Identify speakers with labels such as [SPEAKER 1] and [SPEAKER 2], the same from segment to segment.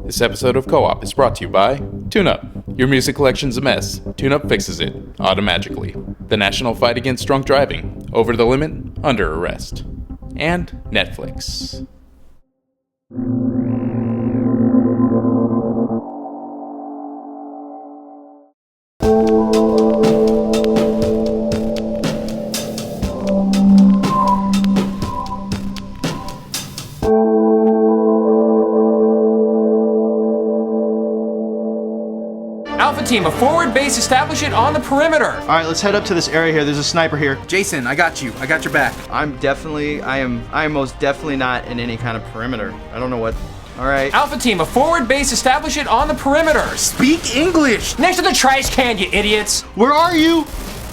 [SPEAKER 1] This episode of Co-op is brought to you by Tuneup. Your music collection's a mess. Tuneup fixes it, automagically. The national fight against drunk driving. Over the limit, under arrest. And Netflix.
[SPEAKER 2] Alpha team, a forward base, establish it on the perimeter.
[SPEAKER 3] All right, let's head up to this area here. There's a sniper here.
[SPEAKER 4] Jason, I got you. I got your back.
[SPEAKER 3] I am most definitely not in any kind of perimeter. I don't know what. All right.
[SPEAKER 2] Alpha team, a forward base, establish it on the perimeter.
[SPEAKER 4] Speak English.
[SPEAKER 2] Next to the trash can, you idiots.
[SPEAKER 3] Where are you?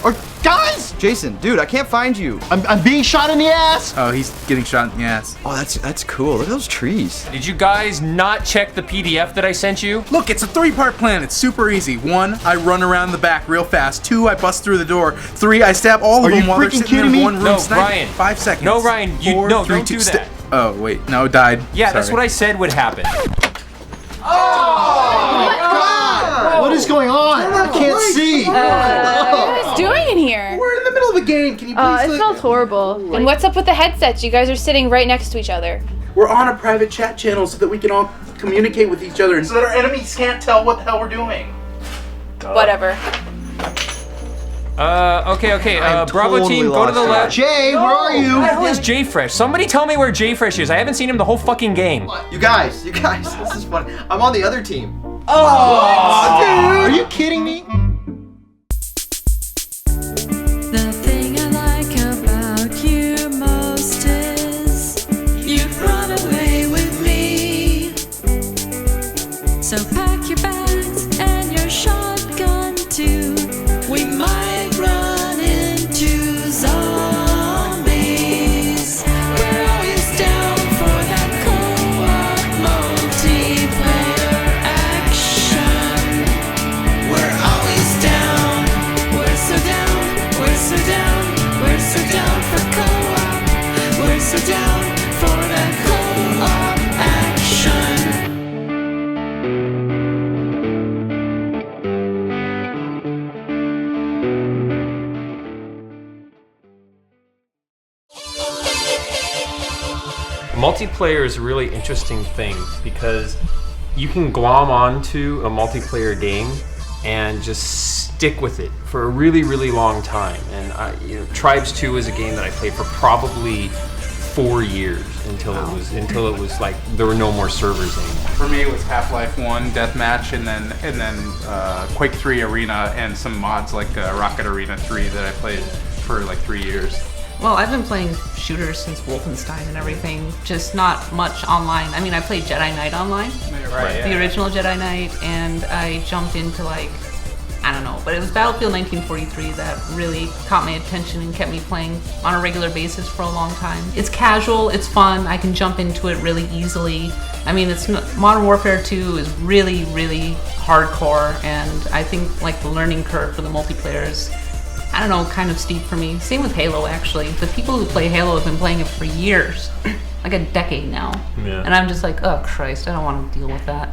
[SPEAKER 3] Or guys? Jason, dude, I can't find you. I'm being shot in the ass.
[SPEAKER 4] Oh, he's getting shot in the ass.
[SPEAKER 3] Oh, that's cool. Look at those trees.
[SPEAKER 2] Did you guys not check the PDF that I sent you?
[SPEAKER 4] Look, it's a 3-part plan. It's super easy. 1, I run around the back real fast. 2, I bust through the door. 3, I stab all of them while they're sitting in one room.
[SPEAKER 2] No,
[SPEAKER 4] sniping.
[SPEAKER 2] Ryan.
[SPEAKER 4] 5 seconds.
[SPEAKER 2] No, Ryan. Don't do that.
[SPEAKER 4] Oh, wait. No, it died.
[SPEAKER 2] Yeah,
[SPEAKER 4] Sorry.
[SPEAKER 2] that's what I said would happen.
[SPEAKER 3] What is going on? I can't see.
[SPEAKER 5] What are you guys doing in here?
[SPEAKER 4] We're in the middle of a game. Can you please
[SPEAKER 5] It smells horrible. And what's up with the headsets? You guys are sitting right next to each other.
[SPEAKER 4] We're on a private chat channel so that we can all communicate with each other and so that our enemies can't tell what the hell we're doing.
[SPEAKER 5] Whatever.
[SPEAKER 2] Okay. Bravo
[SPEAKER 3] totally
[SPEAKER 2] team, go to the
[SPEAKER 3] lost
[SPEAKER 2] left.
[SPEAKER 3] Jay, where are you?
[SPEAKER 2] Where the hell is Jay Fresh? Somebody tell me where Jay Fresh is. I haven't seen him the whole fucking game.
[SPEAKER 3] You guys, this is funny. I'm on the other team.
[SPEAKER 2] Oh,
[SPEAKER 3] Dude, are you kidding me?
[SPEAKER 6] The thing I like about you most is you'd run away with me. So pack your bags and your shotgun too. We might run into zombies. We're always down for that co-op multiplayer action. We're always down. We're so down. We're so down. We're so down for co-op. We're so down for that co-op action.
[SPEAKER 7] Multiplayer is a really interesting thing because you can glom onto a multiplayer game and just stick with it for a really, really long time. And Tribes 2 is a game that I played for probably 4 years until it was like there were no more servers anymore.
[SPEAKER 8] For me, it was Half-Life 1 Deathmatch, and then Quake 3 Arena, and some mods like Rocket Arena 3 that I played for like 3 years.
[SPEAKER 9] Well, I've been playing shooters since Wolfenstein and everything, just not much online. I mean, I played Jedi Knight online, the original Jedi Knight, and I jumped into I don't know, but it was Battlefield 1943 that really caught my attention and kept me playing on a regular basis for a long time. It's casual, it's fun, I can jump into it really easily. I mean, Modern Warfare 2 is really, really hardcore, and I think the learning curve for the multiplayer is, I don't know, kind of steep for me. Same with Halo, actually. The people who play Halo have been playing it for years, like a decade now. Yeah. And I'm just like, oh Christ, I don't want to deal with that.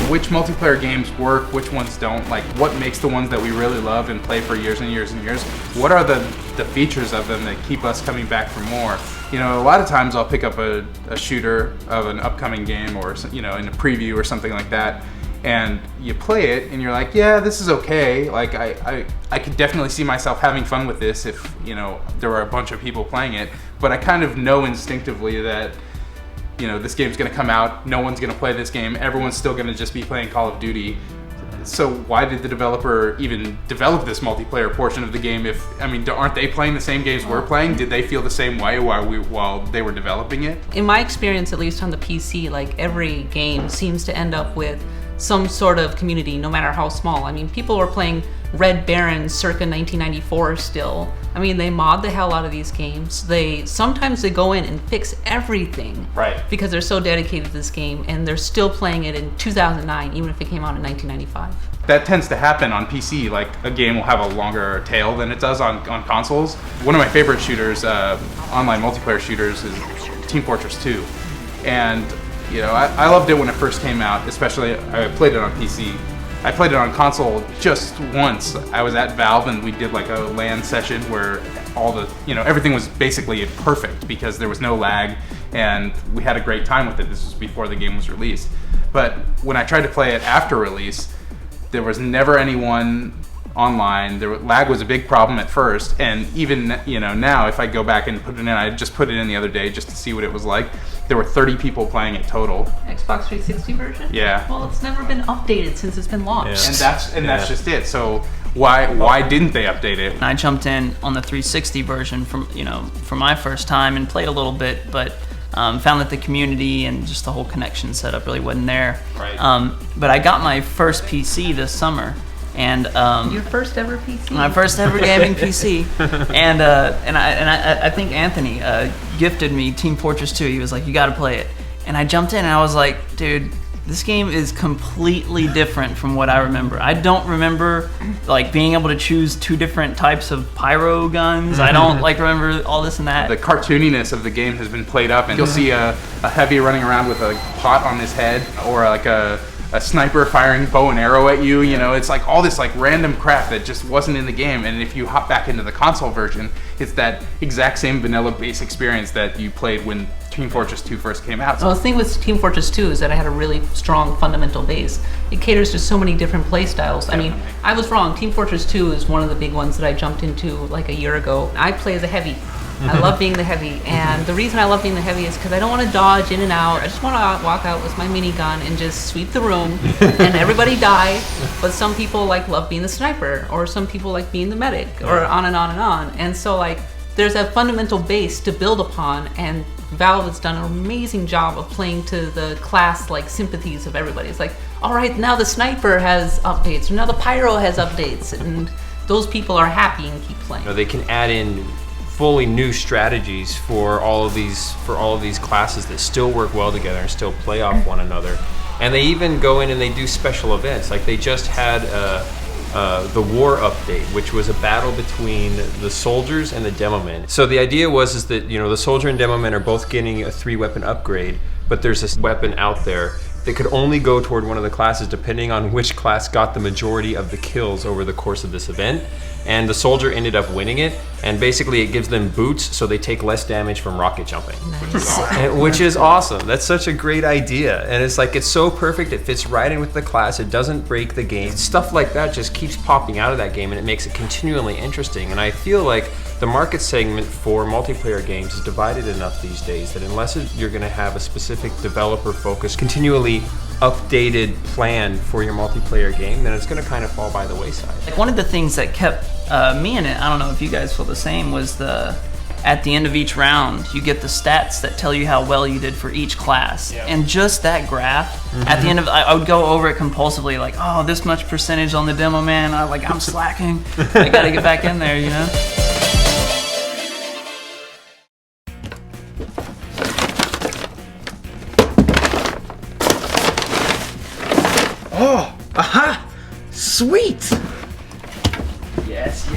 [SPEAKER 8] Which multiplayer games work, which ones don't, like what makes the ones that we really love and play for years and years and years, what are the features of them that keep us coming back for more? You know, a lot of times I'll pick up a shooter of an upcoming game or, in a preview or something like that, and you play it and you're like, yeah, this is okay, like I could definitely see myself having fun with this if, there were a bunch of people playing it, but I kind of know instinctively that this game's gonna come out, no one's gonna play this game, everyone's still gonna just be playing Call of Duty. So why did the developer even develop this multiplayer portion of the game aren't they playing the same games we're playing? Did they feel the same way while they were developing it?
[SPEAKER 9] In my experience, at least on the PC, every game seems to end up with some sort of community, no matter how small. I mean, people were playing Red Baron circa 1994 still. I mean, they mod the hell out of these games. Sometimes they go in and fix everything.
[SPEAKER 2] Right.
[SPEAKER 9] Because they're so dedicated to this game, and they're still playing it in 2009, even if it came out in 1995.
[SPEAKER 8] That tends to happen on PC. Like, a game will have a longer tail than it does on consoles. One of my favorite shooters, online multiplayer shooters, is Team Fortress 2. And, you know, I loved it when it first came out, especially I played it on PC. I played it on console just once. I was at Valve and we did like a LAN session where everything was basically perfect because there was no lag and we had a great time with it. This was before the game was released. But when I tried to play it after release, there was never anyone online. Lag was a big problem at first, and even now, if I go back and put it in, I just put it in the other day just to see what it was like. There were 30 people playing it total.
[SPEAKER 9] Xbox 360 version?
[SPEAKER 8] Yeah.
[SPEAKER 9] Well, it's never been updated since it's been launched.
[SPEAKER 8] And that's just it. So why didn't they update it?
[SPEAKER 10] I jumped in on the 360 version for my first time and played a little bit, but found that the community and just the whole connection setup really wasn't there.
[SPEAKER 2] Right.
[SPEAKER 10] But I got my first PC this summer. And
[SPEAKER 9] your first ever PC?
[SPEAKER 10] My first ever gaming PC, and I think Anthony gifted me Team Fortress 2. He was like, "You got to play it," and I jumped in and I was like, "Dude, this game is completely different from what I remember. I don't remember like being able to choose 2 different types of pyro guns. I don't remember all this and that."
[SPEAKER 8] The cartooniness of the game has been played up, and you'll see a heavy running around with a pot on his head, or like a sniper firing bow and arrow at you. It's like all this like random crap that just wasn't in the game. And if you hop back into the console version, it's that exact same vanilla base experience that you played when Team Fortress 2 first came out.
[SPEAKER 9] So the thing with Team Fortress 2 is that I had a really strong fundamental base. It caters to so many different play styles. I mean, I was wrong. Team Fortress 2 is one of the big ones that I jumped into like a year ago. I play as a heavy. I love being the heavy, and the reason I love being the heavy is because I don't want to dodge in and out. I just want to walk out with my minigun and just sweep the room and everybody die. But some people love being the sniper, or some people like being the medic, or on and on and on. And so there's a fundamental base to build upon, and Valve has done an amazing job of playing to the class sympathies of everybody. It's like, all right, now the sniper has updates, or now the pyro has updates, and those people are happy and keep playing.
[SPEAKER 7] They can add in fully new strategies for all of these classes that still work well together and still play off one another. And they even go in and they do special events. Like they just had the war update, which was a battle between the soldiers and the demomen. So the idea is that the soldier and demomen are both getting a 3-weapon upgrade, but there's this weapon out there that could only go toward one of the classes depending on which class got the majority of the kills over the course of this event. And the soldier ended up winning it, and basically it gives them boots so they take less damage from rocket jumping. Nice. Which is awesome. That's such a great idea, and it's so perfect. It fits right in with the class. It doesn't break the game. Stuff like that just keeps popping out of that game, and it makes it continually interesting. And I feel like the market segment for multiplayer games is divided enough these days that unless you're going to have a specific developer focus, continually updated plan for your multiplayer game, then it's going to kind of fall by the wayside.
[SPEAKER 10] One of the things that kept me in it, I don't know if you guys feel the same, was at the end of each round, you get the stats that tell you how well you did for each class. Yep. And just that graph, at the end of I would go over it compulsively, like, oh, this much percentage on the demo man, I'm slacking. I gotta get back in there,
[SPEAKER 3] Oh, aha! Sweet!
[SPEAKER 10] Yes,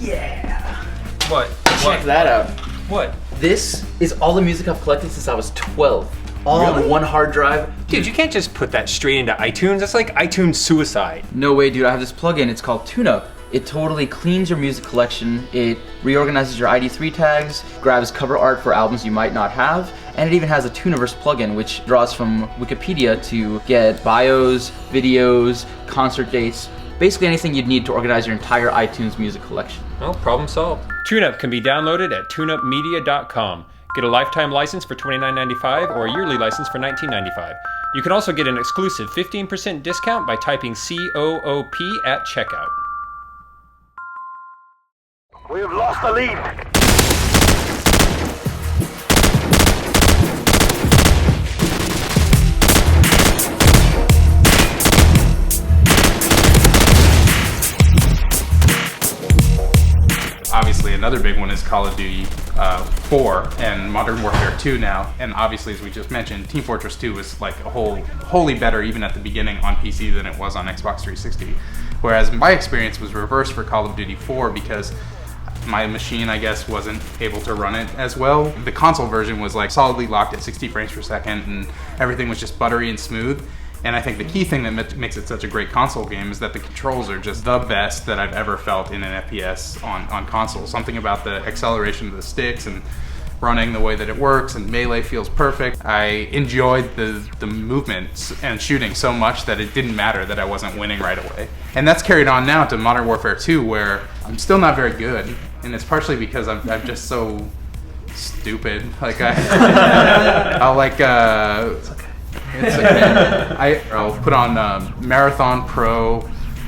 [SPEAKER 10] yeah.
[SPEAKER 2] What?
[SPEAKER 3] Check that out.
[SPEAKER 2] What?
[SPEAKER 3] This is all the music I've collected since I was 12. All on one hard drive.
[SPEAKER 2] Dude, you can't just put that straight into iTunes. That's like iTunes suicide.
[SPEAKER 3] No way, dude. I have this plugin. It's called Tuneup. It totally cleans your music collection. It reorganizes your ID3 tags, grabs cover art for albums you might not have, and it even has a Tuniverse plugin which draws from Wikipedia to get bios, videos, concert dates, basically anything you'd need to organize your entire iTunes music collection.
[SPEAKER 2] Well, problem solved. Tuneup can be downloaded at tuneupmedia.com. Get a lifetime license for $29.95 or a yearly license for $19.95. You can also get an exclusive 15% discount by typing COOP at checkout.
[SPEAKER 11] We have lost the lead.
[SPEAKER 8] another big one is Call of Duty 4 and Modern Warfare 2 now. And obviously, as we just mentioned, Team Fortress 2 was like wholly better even at the beginning on PC than it was on Xbox 360. Whereas my experience was reversed for Call of Duty 4 because my machine, I guess, wasn't able to run it as well. The console version was like solidly locked at 60 frames per second and everything was just buttery and smooth. And I think the key thing that makes it such a great console game is that the controls are just the best that I've ever felt in an FPS on console. Something about the acceleration of the sticks and running the way that it works, and melee feels perfect. I enjoyed the movement and shooting so much that it didn't matter that I wasn't winning right away. And that's carried on now to Modern Warfare 2, where I'm still not very good. And it's partially because I'm just so stupid. Like I'll like, it's okay. I'll put on Marathon Pro,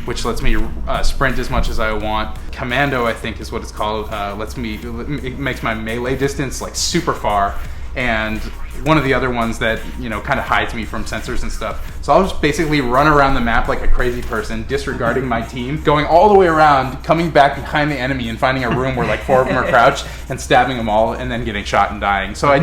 [SPEAKER 8] which lets me sprint as much as I want. Commando, I think is what it's called. It makes my melee distance like super far. And one of the other ones that, you know, kind of hides me from sensors and stuff. So I'll just basically run around the map like a crazy person, disregarding my team, going all the way around, coming back behind the enemy and finding a room where like 4 of them are crouched and stabbing them all and then getting shot and dying. So I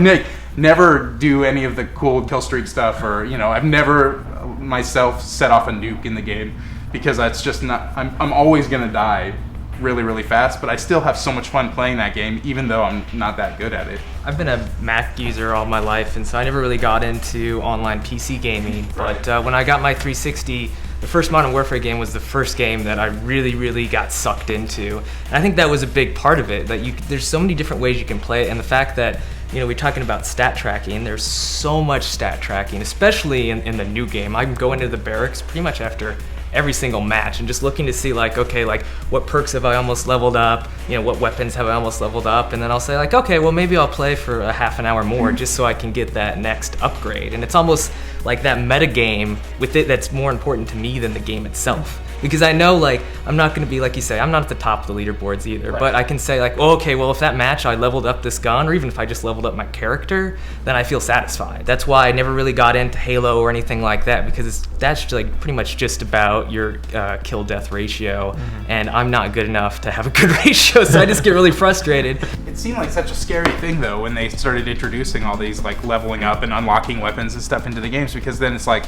[SPEAKER 8] never do any of the cool kill streak stuff, or, you know, I've never myself set off a nuke in the game because that's just not, I'm always gonna die really, really fast, but I still have so much fun playing that game, even though I'm not that good at it.
[SPEAKER 12] I've been a Mac user all my life, and so I never really got into online PC gaming, but when I got my 360, the first Modern Warfare game was the first game that I really, really got sucked into. And I think that was a big part of it, that there's so many different ways you can play it, and the fact that, you know, we're talking about stat tracking, there's so much stat tracking, especially in the new game. I can go into the barracks pretty much after every single match and just looking to see like, okay, like what perks have I almost leveled up, you know, what weapons have I almost leveled up, and then I'll say like, okay, well maybe I'll play for a half an hour more just so I can get that next upgrade. And it's almost like that meta game with it that's more important to me than the game itself. Because I know, like, I'm not going to be, like you say, I'm not at the top of the leaderboards either, but I can say, like, oh, okay, well, if that match I leveled up this gun, or even if I just leveled up my character, then I feel satisfied. That's why I never really got into Halo or anything like that, because that's like pretty much just about your kill-death ratio, and I'm not good enough to have a good ratio, so I just get really frustrated.
[SPEAKER 8] It seemed like such a scary thing, though, when they started introducing all these, like, leveling up and unlocking weapons and stuff into the games, because then it's like,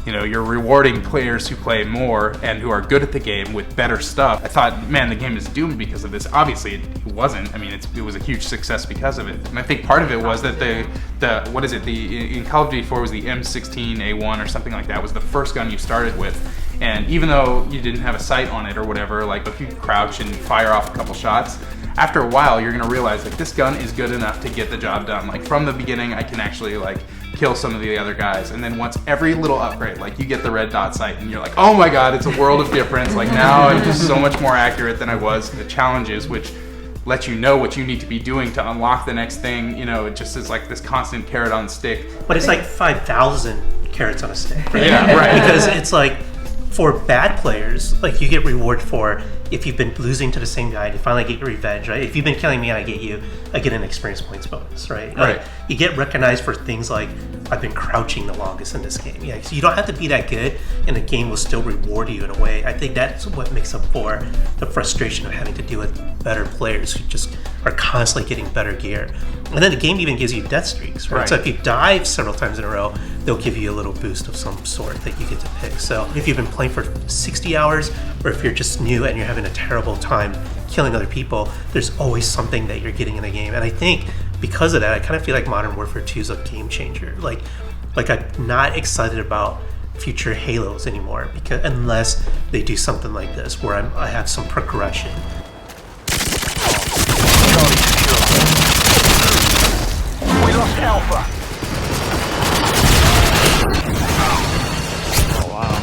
[SPEAKER 8] you know, you're rewarding players who play more and who are good at the game with better stuff. I thought, man, the game is doomed because of this. Obviously, it wasn't. I mean, it was a huge success because of it. And I think part of it was that in Call of Duty 4 was the M16A1 or something like that, was the first gun you started with. And even though you didn't have a sight on it or whatever, like if you crouch and fire off a couple shots, after a while, you're gonna realize like this gun is good enough to get the job done. Like from the beginning, I can actually like kill some of the other guys. And then once every little upgrade, like you get the red dot sight and you're like, oh my God, it's a world of difference. Like now I'm just so much more accurate than I was. The challenges, which let you know what you need to be doing to unlock the next thing, you know, it just is like this constant carrot on stick.
[SPEAKER 13] But it's like 5,000 carrots on a stick, right?
[SPEAKER 8] Yeah, right.
[SPEAKER 13] Because it's like, for bad players, like you get reward for if you've been losing to the same guy, you finally get your revenge, right? If you've been killing me, I get an experience points bonus, right?
[SPEAKER 8] Right.
[SPEAKER 13] You get recognized for things like I've been crouching the longest in this game. Yeah, so you don't have to be that good, and the game will still reward you in a way. I think that's what makes up for the frustration of having to deal with better players who just are constantly getting better gear. And then the game even gives you death streaks, right? So if you die several times in a row, they'll give you a little boost of some sort that you get to pick. So if you've been playing for 60 hours, or if you're just new and you're having a terrible time killing other people, there's always something that you're getting in the game. And I think because of that, I kind of feel like Modern Warfare 2 is a game changer. Like I'm not excited about future Halos anymore, because unless they do something like this, where I have some progression.
[SPEAKER 11] We lost Alpha.
[SPEAKER 12] Oh, wow.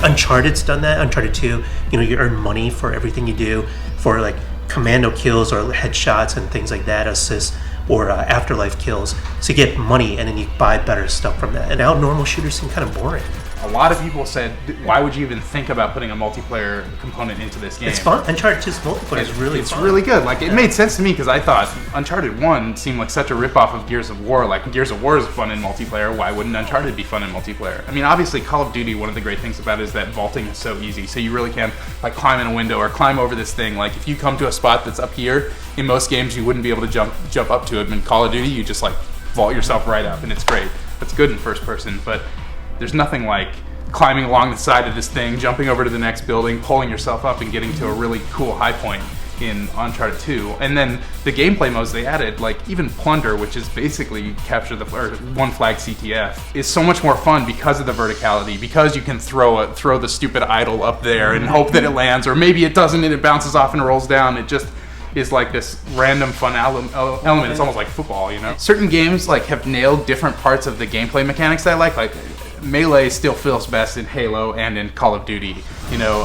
[SPEAKER 13] Uncharted's done that. Uncharted 2, you know, you earn money for everything you do, for like commando kills or headshots and things like that, assists, or afterlife kills. So you get money and then you buy better stuff from that. And now normal shooters seem kind of boring.
[SPEAKER 8] A lot of people said, why would you even think about putting a multiplayer component into this game?
[SPEAKER 13] It's fun. Uncharted 2's multiplayer is really
[SPEAKER 8] It's
[SPEAKER 13] fun.
[SPEAKER 8] really good. Like, it made sense to me because I thought Uncharted 1 seemed like such a ripoff of Gears of War. Like, Gears of War is fun in multiplayer. Why wouldn't Uncharted be fun in multiplayer? I mean, obviously, Call of Duty, one of the great things about it is that vaulting is so easy. So you really can, like, climb in a window or climb over this thing. Like, if you come to a spot that's up here, in most games, you wouldn't be able to jump up to it. In Call of Duty, you just, like, vault yourself right up, and it's great. It's good in first person, but there's nothing like climbing along the side of this thing, jumping over to the next building, pulling yourself up and getting to a really cool high point in Uncharted 2. And then the gameplay modes they added, like even Plunder, which is basically capture the one flag CTF, is so much more fun because of the verticality, because you can throw the stupid idol up there and hope that it lands, or maybe it doesn't and it bounces off and rolls down. It just is like this random fun element. It's almost like football, you know? Certain games like have nailed different parts of the gameplay mechanics that I like Melee still feels best in Halo and in Call of Duty. You know,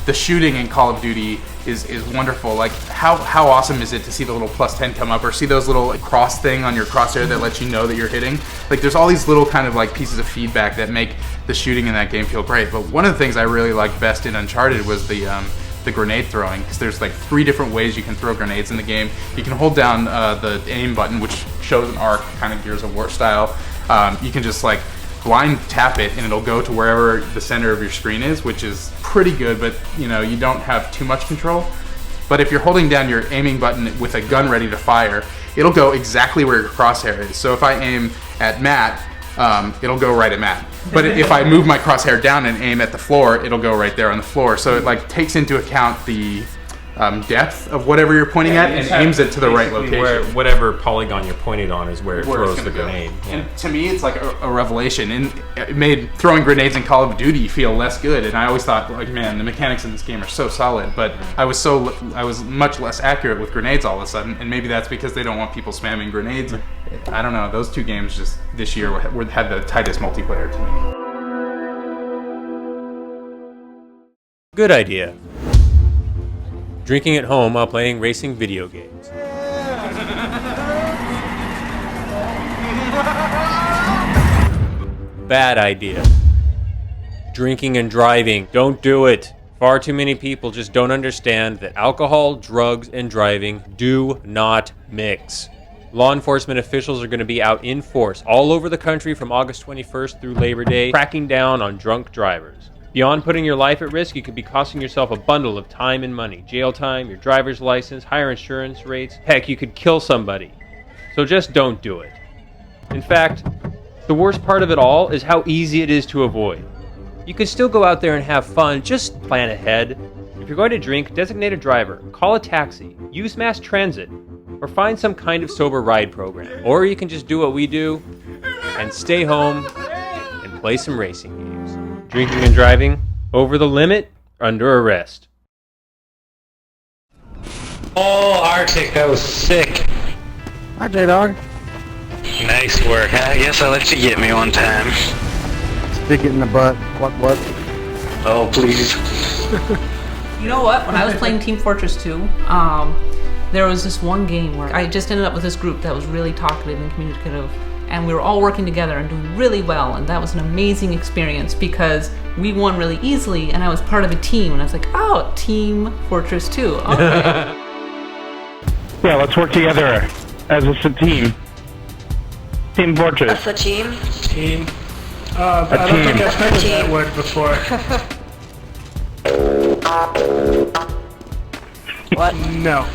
[SPEAKER 8] the shooting in Call of Duty is wonderful. Like, how awesome is it to see the little +10 come up, or see those little cross thing on your crosshair that lets you know that you're hitting? Like, there's all these little kind of like pieces of feedback that make the shooting in that game feel great. But one of the things I really liked best in Uncharted was the grenade throwing, because there's like 3 different ways you can throw grenades in the game. You can hold down the aim button, which shows an arc, kind of Gears of War style. You can just like blind tap it and it'll go to wherever the center of your screen is, which is pretty good, but you know, you don't have too much control. But if you're holding down your aiming button with a gun ready to fire, it'll go exactly where your crosshair is. So if I aim at Matt, it'll go right at Matt. But if I move my crosshair down and aim at the floor, it'll go right there on the floor. So it like takes into account the depth of whatever you're pointing at and aims it to the right location.
[SPEAKER 2] Where whatever polygon you're pointed on is where it throws the grenade.
[SPEAKER 8] Yeah. And to me, it's like a revelation, and it made throwing grenades in Call of Duty feel less good. And I always thought, like, man, the mechanics in this game are so solid, but I was much less accurate with grenades all of a sudden, and maybe that's because they don't want people spamming grenades. I don't know. Those 2 games just this year had the tightest multiplayer to me.
[SPEAKER 2] Good idea. Drinking at home while playing racing video games. Bad idea. Drinking and driving. Don't do it. Far too many people just don't understand that alcohol, drugs, and driving do not mix. Law enforcement officials are going to be out in force all over the country from August 21st through Labor Day, cracking down on drunk drivers. Beyond putting your life at risk, you could be costing yourself a bundle of time and money. Jail time, your driver's license, higher insurance rates. Heck, you could kill somebody. So just don't do it. In fact, the worst part of it all is how easy it is to avoid. You can still go out there and have fun, just plan ahead. If you're going to drink, designate a driver, call a taxi, use mass transit, or find some kind of sober ride program. Or you can just do what we do and stay home and play some racing games. Drinking and driving, over the limit, under arrest.
[SPEAKER 14] Oh, Arctic, that was sick.
[SPEAKER 15] Hi, J-Dog.
[SPEAKER 14] Nice work. I guess I let you get me one time.
[SPEAKER 15] Stick it in the butt. What?
[SPEAKER 14] Oh, please.
[SPEAKER 9] You know what? When I was playing Team Fortress 2, there was this one game where I just ended up with this group that was really talkative and communicative, and we were all working together and doing really well, and that was an amazing experience because we won really easily, and I was part of a team, and I was like, oh, Team Fortress 2. Okay.
[SPEAKER 15] Yeah, let's work together as a team. Team Fortress.
[SPEAKER 16] As a team?
[SPEAKER 14] Team. I don't think I've heard of that word before.
[SPEAKER 16] What?
[SPEAKER 14] No.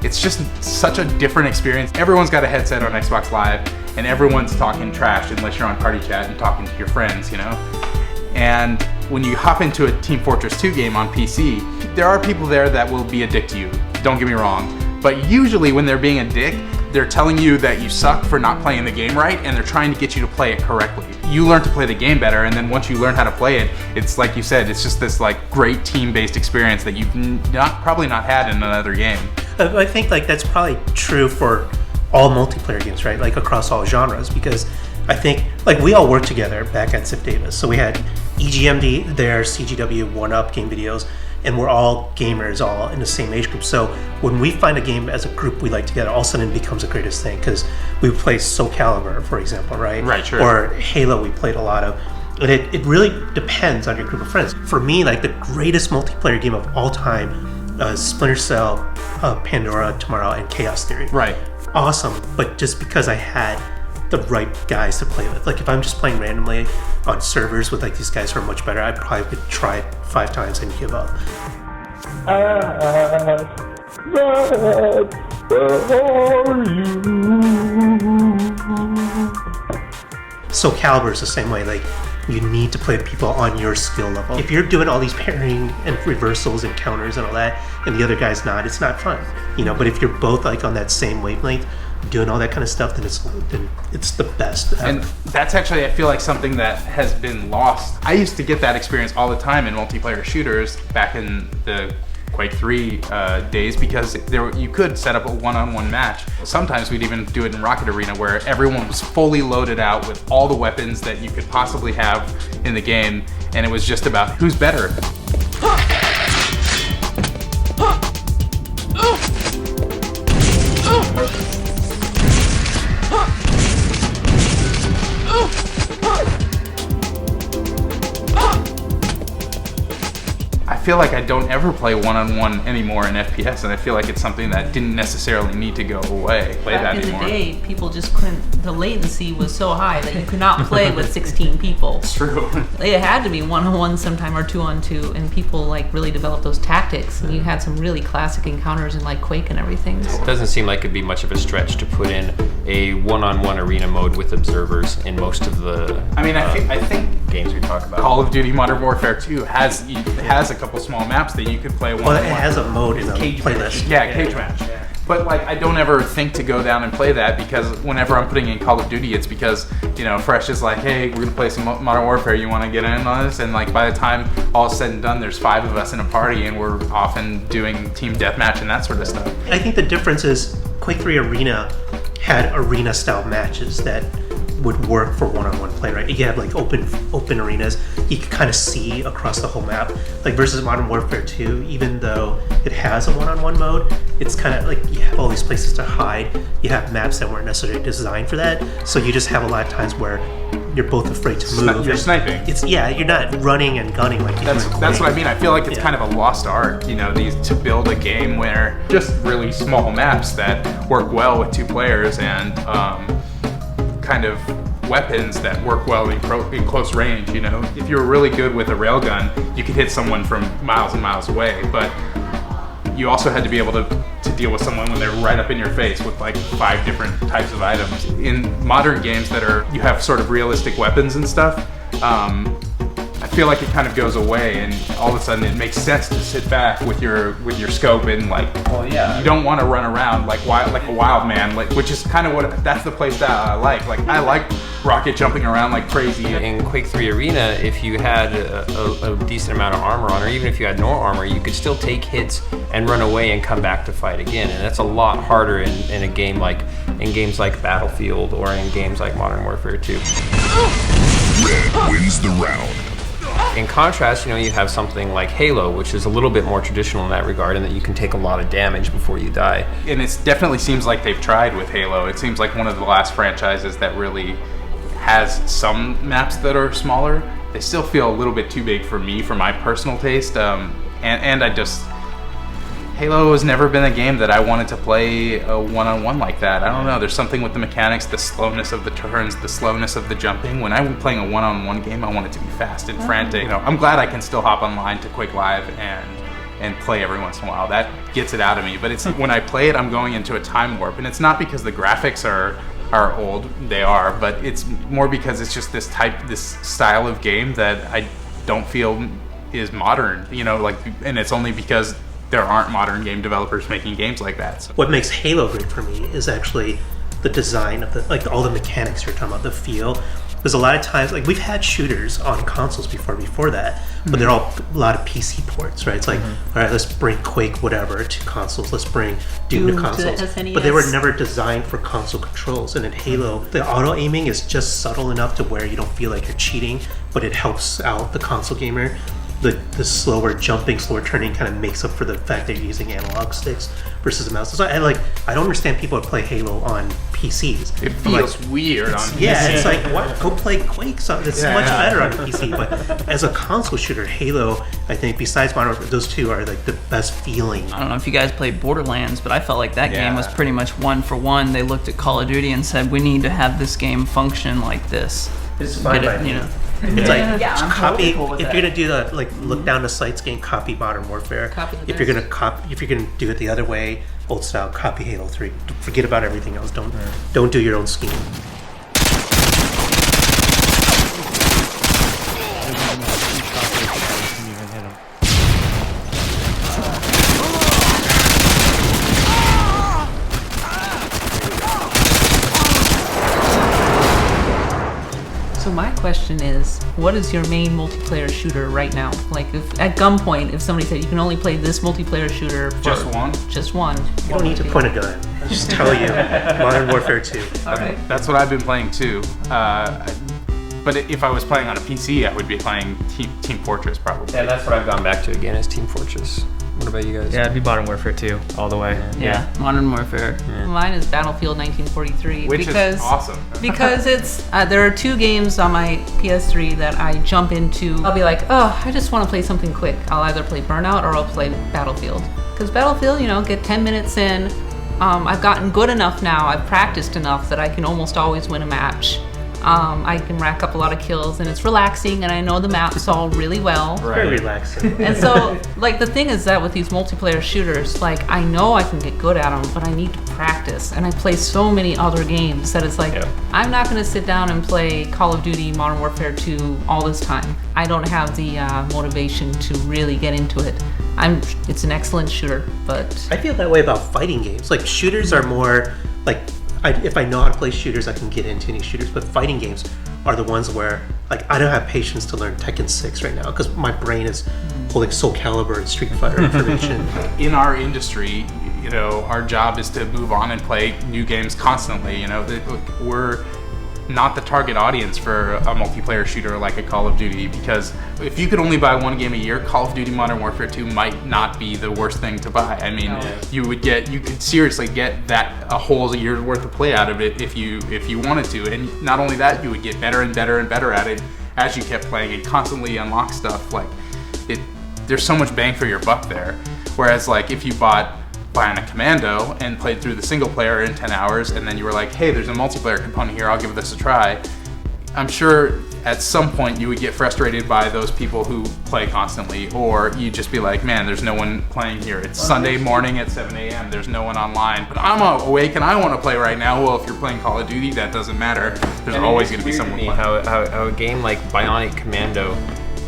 [SPEAKER 8] It's just such a different experience. Everyone's got a headset on Xbox Live, and everyone's talking trash unless you're on Party Chat and talking to your friends, you know? And when you hop into a Team Fortress 2 game on PC, there are people there that will be a dick to you, don't get me wrong. But usually when they're being a dick, they're telling you that you suck for not playing the game right, and they're trying to get you to play it correctly. You learn to play the game better, and then once you learn how to play it, it's like you said, it's just this like great team-based experience that you've probably not had in another game.
[SPEAKER 13] I think like that's probably true for all multiplayer games, right? Like across all genres, because I think like we all worked together back at Zip Davis. So we had EGMD there, CGW, 1UP, Game Videos, and we're all gamers, all in the same age group. So when we find a game as a group we like together, all of a sudden it becomes the greatest thing, because we play Soul Calibur, for example, right?
[SPEAKER 8] Right, sure.
[SPEAKER 13] Or Halo we played a lot of. And it really depends on your group of friends. For me, like the greatest multiplayer game of all time, Splinter Cell, Pandora, Tomorrow, and Chaos Theory.
[SPEAKER 8] Right.
[SPEAKER 13] Awesome, but just because I had the right guys to play with. Like if I'm just playing randomly on servers with like these guys who are much better, I probably would try it 5 times and give up. So Calibur is the same way. Like you need to play with people on your skill level. If you're doing all these parrying and reversals and counters and all that, and the other guy's not, it's not fun, you know. But if you're both like on that same wavelength, doing all that kind of stuff, then it's the best ever.
[SPEAKER 8] And that's actually, I feel like, something that has been lost. I used to get that experience all the time in multiplayer shooters back in the Quake 3 days, because you could set up a one-on-one match. Sometimes we'd even do it in Rocket Arena, where everyone was fully loaded out with all the weapons that you could possibly have in the game, and it was just about who's better. I feel like I don't ever play one-on-one anymore in FPS, and I feel like it's something that didn't necessarily need to go away.
[SPEAKER 9] Back in the day, people just couldn't, the latency was so high that you could not play with 16 people.
[SPEAKER 8] It's true.
[SPEAKER 9] It had to be 1-on-1 sometime or 2-on-2, and people like really developed those tactics, and you had some really classic encounters in like Quake and everything.
[SPEAKER 2] It doesn't seem like it'd be much of a stretch to put in a one-on-one arena mode with observers in most of the
[SPEAKER 8] I think
[SPEAKER 2] games we talk about.
[SPEAKER 8] Call of Duty Modern Warfare 2 has a couple small maps that you could play one-on-one.
[SPEAKER 13] Well, it has a mode in the playlist.
[SPEAKER 8] Yeah, cage match. Yeah. But like, I don't ever think to go down and play that, because whenever I'm putting in Call of Duty, it's because, you know, Fresh is like, hey, we're gonna play some Modern Warfare, you wanna get in on this? And like, by the time all is said and done, there's 5 of us in a party, and we're often doing team deathmatch and that sort of stuff.
[SPEAKER 13] I think the difference is Quake 3 Arena had arena style matches that would work for one-on-one play, right? You have like open arenas, you can kind of see across the whole map. Like versus Modern Warfare 2, even though it has a one-on-one mode, it's kind of like you have all these places to hide. You have maps that weren't necessarily designed for that, so you just have a lot of times where you're both afraid to move.
[SPEAKER 8] You're sniping.
[SPEAKER 13] You're not running and gunning like you do in Quake.
[SPEAKER 8] That's what I mean. I feel like it's kind of a lost art, you know, to build a game where just really small maps that work well with 2 players, and kind of weapons that work well in close range. You know, if you're really good with a railgun, you could hit someone from miles and miles away, but you also had to be able to deal with someone when they're right up in your face with like 5 different types of items. In modern games that you have sort of realistic weapons and stuff, I feel like it kind of goes away, and all of a sudden it makes sense to sit back with your scope and like, you don't want to run around like a wild man, like, which is kind of that's the play style I like. Like, I like rocket jumping around like crazy.
[SPEAKER 2] In Quake 3 Arena, if you had a decent amount of armor on, or even if you had no armor, you could still take hits and run away and come back to fight again. And that's a lot harder in games like Battlefield or in games like Modern Warfare 2.
[SPEAKER 16] Red wins the round.
[SPEAKER 2] In contrast, you know, you have something like Halo, which is a little bit more traditional in that regard, in that you can take a lot of damage before you die.
[SPEAKER 8] And it definitely seems like they've tried with Halo. It seems like one of the last franchises that really has some maps that are smaller. They still feel a little bit too big for me, for my personal taste. And I just... Halo has never been a game that I wanted to play a one-on-one like that. I don't know, there's something with the mechanics, the slowness of the turns, the slowness of the jumping. When I'm playing a one-on-one game, I want it to be fast and frantic. You know, I'm glad I can still hop online to Quake Live and play every once in a while. That gets it out of me. But it's when I play it, I'm going into a time warp, and it's not because the graphics are old. They are, but it's more because it's just this style of game that I don't feel is modern. You know, like, and it's only because there aren't modern game developers making games like that. So.
[SPEAKER 13] What makes Halo great for me is actually the design of all the mechanics you're talking about, the feel. There's a lot of times, like, we've had shooters on consoles before that, but they're all a lot of PC ports, right? It's like, all right, let's bring Quake whatever to consoles, let's bring Doom to consoles. But they were never designed for console controls. And in Halo, the auto aiming is just subtle enough to where you don't feel like you're cheating, but it helps out the console gamer. the slower jumping, slower turning kind of makes up for the fact that you're using analog sticks versus a mouse. So I don't understand people that play Halo on PCs.
[SPEAKER 8] It feels weird on PC.
[SPEAKER 13] Yeah, it's like, what? Go play Quake. So it's much better on a PC. But as a console shooter, Halo, I think, besides Modern Warfare, those two are like the best feeling.
[SPEAKER 10] I don't know if you guys played Borderlands, but I felt like that game was pretty much one for one. They looked at Call of Duty and said, we need to have this game function like this.
[SPEAKER 13] It's fine by me.
[SPEAKER 10] You know.
[SPEAKER 13] It's like
[SPEAKER 10] I'm
[SPEAKER 13] copy.
[SPEAKER 10] totally cool with
[SPEAKER 13] if
[SPEAKER 10] that.
[SPEAKER 13] you're gonna do the like look down the sights game, copy Modern Warfare.
[SPEAKER 9] Copy the
[SPEAKER 13] if you're gonna do it the other way, old style, copy Halo 3. Forget about everything else. Don't do your own scheme.
[SPEAKER 9] So my question is, what is your main multiplayer shooter right now? Like, if at gunpoint, if somebody said you can only play this multiplayer shooter for
[SPEAKER 8] Just one?
[SPEAKER 9] Just one.
[SPEAKER 13] You don't need to point a gun. I'll just tell you, Modern Warfare 2.
[SPEAKER 9] Okay.
[SPEAKER 8] That's what I've been playing too. But if I was playing on a PC, I would be playing Team Fortress probably.
[SPEAKER 2] Yeah, that's what I've gone back to again, is Team Fortress. What about you guys?
[SPEAKER 12] Yeah, it'd be Modern Warfare 2, all the way.
[SPEAKER 10] Yeah, Modern Warfare.
[SPEAKER 9] Mine is Battlefield 1943.
[SPEAKER 8] Which is awesome.
[SPEAKER 9] Because it's there are two games on my PS3 that I jump into. I'll be like, oh, I just want to play something quick. I'll either play Burnout or I'll play Battlefield. Because Battlefield, you know, get 10 minutes in. I've gotten good enough now. I've practiced enough that I can almost always win a match. I can rack up a lot of kills, and it's relaxing, and I know the maps all really well.
[SPEAKER 13] Very relaxing.
[SPEAKER 9] And so, like, the thing is that with these multiplayer shooters, like, I know I can get good at them, but I need to practice. And I play so many other games that it's like, I'm not going to sit down and play Call of Duty Modern Warfare 2 all this time. I don't have the motivation to really get into it. It's an excellent shooter, but...
[SPEAKER 13] I feel that way about fighting games. Like, shooters are more, like, if I know how to play shooters, I can get into any shooters. But fighting games are the ones where, like, I don't have patience to learn Tekken 6 right now because my brain is holding Soul Calibur and Street Fighter information.
[SPEAKER 8] In our industry, you know, our job is to move on and play new games constantly. You know, we're not the target audience for a multiplayer shooter like a Call of Duty, because if you could only buy one game a year, Call of Duty Modern Warfare 2 might not be the worst thing to buy. I mean, you could seriously get a whole year's worth of play out of it if you wanted to. And not only that, you would get better and better and better at it as you kept playing and constantly unlock stuff. Like, there's so much bang for your buck there. Whereas, like, if you bought a Commando and played through the single player in 10 hours and then you were like, hey, there's a multiplayer component here, I'll give this a try. I'm sure at some point you would get frustrated by those people who play constantly, or you'd just be like, man, there's no one playing here. It's Sunday morning at 7 a.m. There's no one online, but I'm awake and I want to play right now. Well, if you're playing Call of Duty, that doesn't matter. There's always going to be someone playing.
[SPEAKER 2] How a game like Bionic Commando,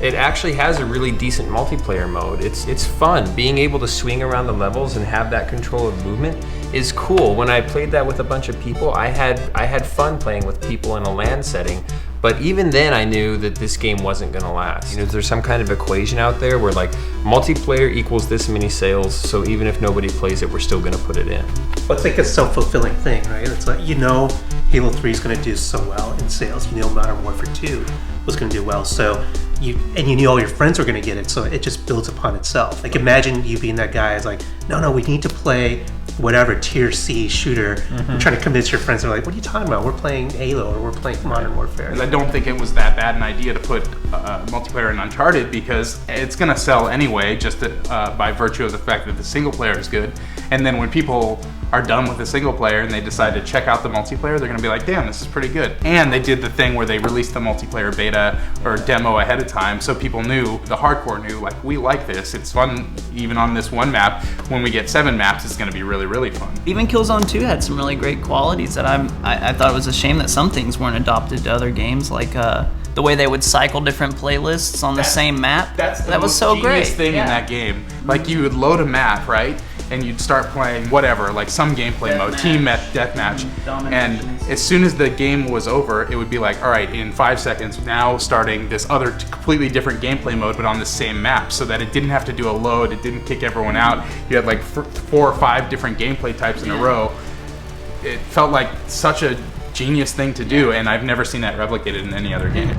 [SPEAKER 2] it actually has a really decent multiplayer mode. It's fun. Being able to swing around the levels and have that control of movement is cool. When I played that with a bunch of people, I had fun playing with people in a LAN setting. But even then, I knew that this game wasn't gonna last. You know, there's some kind of equation out there where, like, multiplayer equals this many sales, so even if nobody plays it, we're still gonna put it in.
[SPEAKER 13] Well, it's like a self-fulfilling thing, right? It's like, you know, Halo 3 is gonna do so well in sales. You know, Modern Warfare 2 was gonna do well, so you knew all your friends were gonna get it, so it just builds upon itself. Like, imagine you being that guy who's like, no, we need to play whatever tier C shooter. You're trying to convince your friends. They're like, what are you talking about? We're playing Halo or we're playing Modern Warfare.
[SPEAKER 8] I don't think it was that bad an idea to put multiplayer in Uncharted, because it's going to sell anyway, just by virtue of the fact that the single player is good. And then when people are done with the single player and they decide to check out the multiplayer, they're going to be like, damn, this is pretty good. And they did the thing where they released the multiplayer beta or demo ahead of time, so people knew, the hardcore knew, like, we like this. It's fun even on this one map. When we get 7 maps, it's going to be really, really fun.
[SPEAKER 10] Even Killzone 2 had some really great qualities that I thought it was a shame that some things weren't adopted to other games, like the way they would cycle different playlists on the same map. That was so great.
[SPEAKER 8] That's the thing in that game. Like, you would load a map, right? And you'd start playing whatever, like some gameplay mode, team deathmatch, and as soon as the game was over, it would be like, all right, in 5 seconds, now starting this other completely different gameplay mode, but on the same map, so that it didn't have to do a load, it didn't kick everyone out. You had like 4 or 5 different gameplay types in a row. It felt like such a genius thing to do, and I've never seen that replicated in any other game.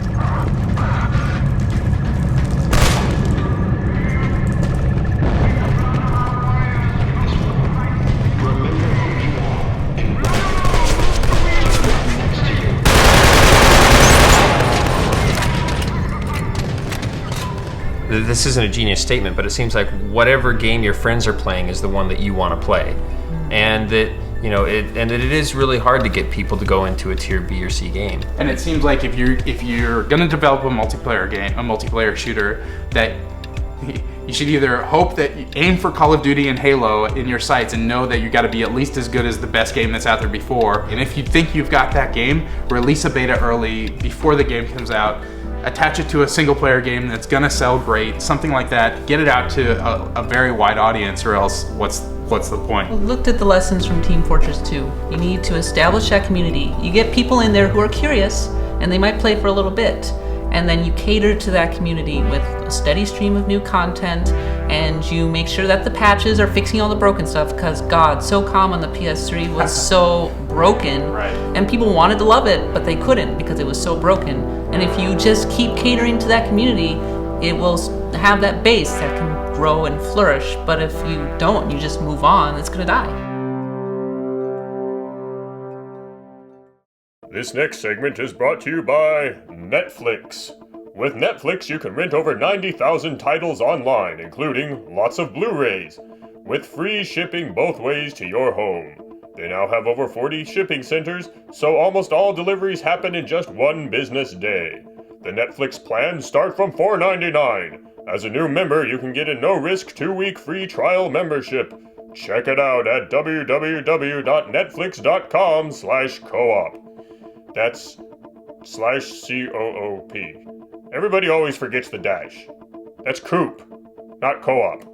[SPEAKER 2] this isn't a genius statement, but it seems like whatever game your friends are playing is the one that you want to play, and that it is really hard to get people to go into a tier B or C game.
[SPEAKER 8] And it seems like if you're gonna develop a multiplayer shooter, that you should either hope that you aim for Call of Duty and Halo in your sights and know that you got to be at least as good as the best game that's out there before. And if you think you've got that game, release a beta early before the game comes out. Attach it to a single player game that's gonna sell great, something like that. Get it out to a very wide audience, or else what's the point?
[SPEAKER 9] We looked at the lessons from Team Fortress 2. You need to establish that community. You get people in there who are curious, and they might play for a little bit. And then you cater to that community with a steady stream of new content, and you make sure that the patches are fixing all the broken stuff, because God, SOCOM on the PS3 was so broken, and people wanted to love it, but they couldn't because it was so broken. And if you just keep catering to that community, it will have that base that can grow and flourish. But if you don't, you just move on, it's gonna die.
[SPEAKER 17] This next segment is brought to you by Netflix. With Netflix, you can rent over 90,000 titles online, including lots of Blu-rays, with free shipping both ways to your home. They now have over 40 shipping centers, so almost all deliveries happen in just one business day. The Netflix plans start from $4.99. As a new member, you can get a no-risk 2-week free trial membership. Check it out at www.netflix.com/coop. That's /COOP. Everybody always forgets the dash. That's coop, not co-op.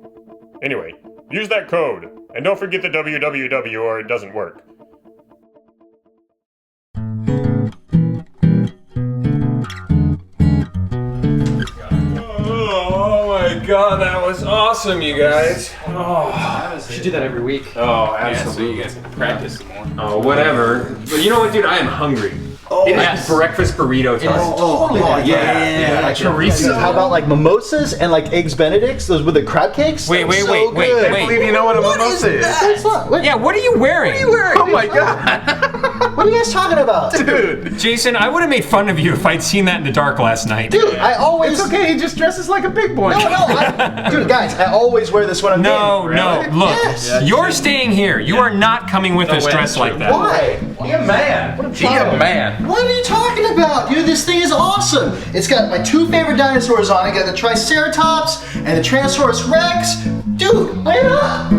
[SPEAKER 17] Anyway, use that code, and don't forget the www or it doesn't work.
[SPEAKER 2] Oh my god, that was awesome, you guys. Oh,
[SPEAKER 3] you should do that every week.
[SPEAKER 2] Oh, absolutely.
[SPEAKER 8] Yeah, so you guys can practice some more.
[SPEAKER 2] Oh, whatever. But you know what, dude? I am hungry.
[SPEAKER 18] Oh,
[SPEAKER 2] It
[SPEAKER 18] yes.
[SPEAKER 2] is breakfast burrito time.
[SPEAKER 18] Totally.
[SPEAKER 2] Yeah.
[SPEAKER 18] Like
[SPEAKER 2] Chorizo.
[SPEAKER 18] How about like mimosas and like eggs Benedicts? Those with the crab cakes?
[SPEAKER 2] Wait.
[SPEAKER 18] I can't
[SPEAKER 8] believe you know what a mimosa is.
[SPEAKER 18] That's not, what,
[SPEAKER 2] Yeah, what are you wearing?
[SPEAKER 18] what are you wearing?
[SPEAKER 8] Oh my god!
[SPEAKER 18] What are you guys talking about?
[SPEAKER 8] Dude!
[SPEAKER 2] Jason, I would have made fun of you if I'd seen that in the dark last night.
[SPEAKER 18] Dude, I always...
[SPEAKER 8] It's okay, he just dresses like a big boy.
[SPEAKER 18] Dude, guys, I always wear this when I'm
[SPEAKER 2] No,
[SPEAKER 18] in.
[SPEAKER 2] look.
[SPEAKER 18] Yes.
[SPEAKER 2] You're staying here. You are not coming with us dressed like that.
[SPEAKER 18] Why?
[SPEAKER 8] Be a man.
[SPEAKER 18] What a
[SPEAKER 8] Be a man.
[SPEAKER 18] What are you talking about? Dude, this thing is awesome. It's got my 2 favorite dinosaurs on it. Got the Triceratops and the Tyrannosaurus Rex. Dude, light it up.